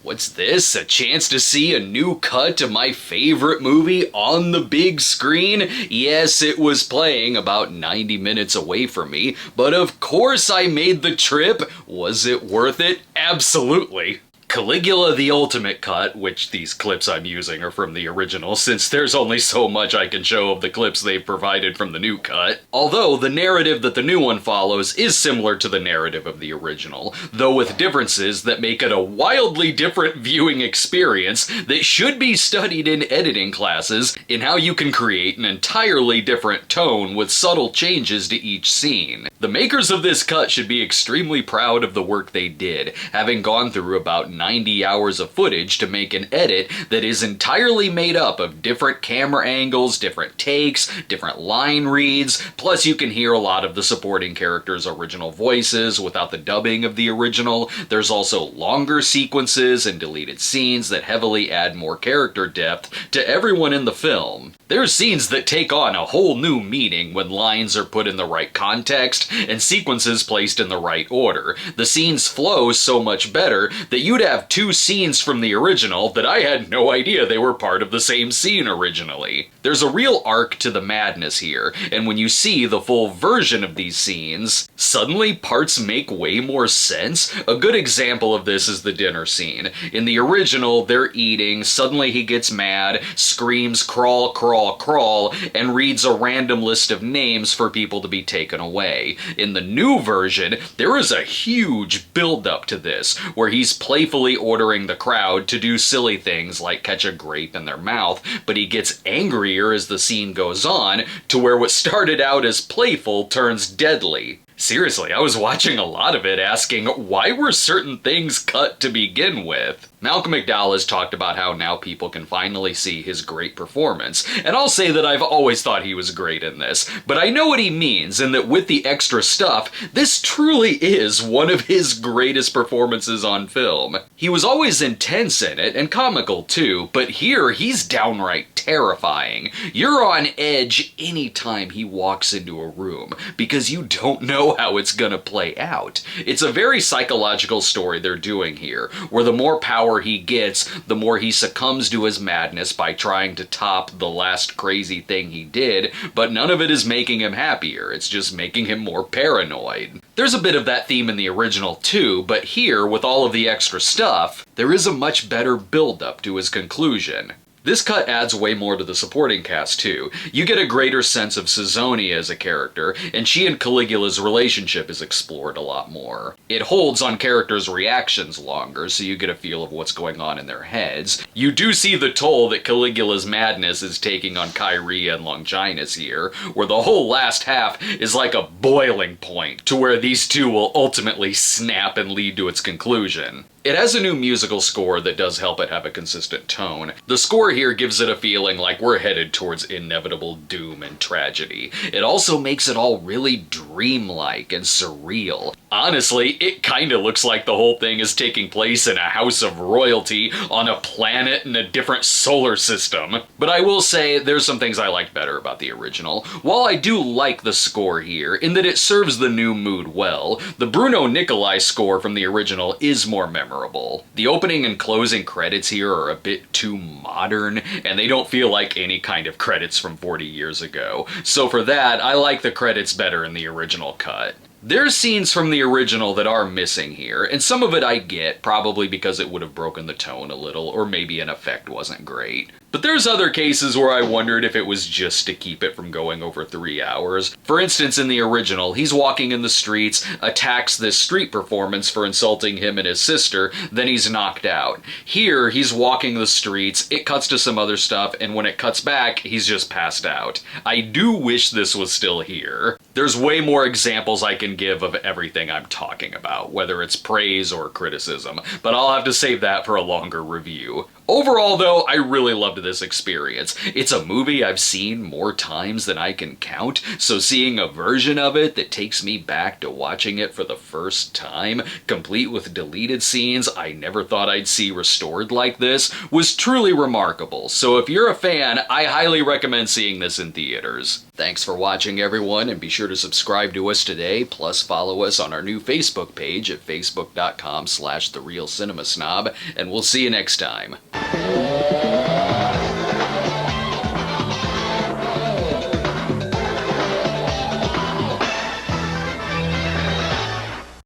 What's this? A chance to see a new cut to my favorite movie on the big screen? Yes, it was playing about 90 minutes away from me, but of course I made the trip. Was it worth it? Absolutely. Caligula the Ultimate Cut, which these clips I'm using are from the original since there's only so much I can show of the clips they've provided from the new cut. Although the narrative that the new one follows is similar to the narrative of the original, though with differences that make it a wildly different viewing experience that should be studied in editing classes in how you can create an entirely different tone with subtle changes to each scene. The makers of this cut should be extremely proud of the work they did, having gone through about 90 hours of footage to make an edit that is entirely made up of different camera angles, different takes, different line reads, plus you can hear a lot of the supporting characters' original voices without the dubbing of the original. There's also longer sequences and deleted scenes that heavily add more character depth to everyone in the film. There's scenes that take on a whole new meaning when lines are put in the right context and sequences placed in the right order. The scenes flow so much better that you'd have two scenes from the original that I had no idea they were part of the same scene originally. There's a real arc to the madness here, and when you see the full version of these scenes, suddenly parts make way more sense. A good example of this is the dinner scene. In the original, they're eating, suddenly he gets mad, screams crawl, crawl, crawl, and reads a random list of names for people to be taken away. In the new version, there is a huge build-up to this, where he's playfully ordering the crowd to do silly things like catch a grape in their mouth, but he gets angrier as the scene goes on, to where what started out as playful turns deadly. Seriously, I was watching a lot of it asking, why were certain things cut to begin with? Malcolm McDowell has talked about how now people can finally see his great performance, and I'll say that I've always thought he was great in this, but I know what he means, and that with the extra stuff, this truly is one of his greatest performances on film. He was always intense in it, and comical too, but here he's downright terrifying. You're on edge anytime he walks into a room, because you don't know how it's gonna play out. It's a very psychological story they're doing here, where the more power he gets, the more he succumbs to his madness by trying to top the last crazy thing he did, but none of it is making him happier, it's just making him more paranoid. There's a bit of that theme in the original too, but here, with all of the extra stuff, there is a much better build-up to his conclusion. This cut adds way more to the supporting cast too. You get a greater sense of Caesonia as a character, and she and Caligula's relationship is explored a lot more. It holds on characters' reactions longer, so you get a feel of what's going on in their heads. You do see the toll that Caligula's madness is taking on Kyrie and Longinus here, where the whole last half is like a boiling point, to where these two will ultimately snap and lead to its conclusion. It has a new musical score that does help it have a consistent tone. The score here gives it a feeling like we're headed towards inevitable doom and tragedy. It also makes it all really dreamlike and surreal. Honestly, it kinda looks like the whole thing is taking place in a house of royalty on a planet in a different solar system. But I will say there's some things I liked better about the original. While I do like the score here, in that it serves the new mood well, the Bruno Nicolai score from the original is more memorable. The opening and closing credits here are a bit too modern, and they don't feel like any kind of credits from 40 years ago. So for that, I like the credits better in the original cut. There's scenes from the original that are missing here, and some of it I get, probably because it would have broken the tone a little, or maybe an effect wasn't great. But there's other cases where I wondered if it was just to keep it from going over 3 hours. For instance, in the original, he's walking in the streets, attacks this street performance for insulting him and his sister, then he's knocked out. Here, he's walking the streets, it cuts to some other stuff, and when it cuts back, he's just passed out. I do wish this was still here. There's way more examples I can give of everything I'm talking about, whether it's praise or criticism, but I'll have to save that for a longer review. Overall though, I really loved this experience. It's a movie I've seen more times than I can count, so seeing a version of it that takes me back to watching it for the first time, complete with deleted scenes I never thought I'd see restored like this, was truly remarkable. So if you're a fan, I highly recommend seeing this in theaters. Thanks for watching, everyone, and be sure to subscribe to us today, plus follow us on our new Facebook page at facebook.com/TheRealCinemaSnob, and we'll see you next time.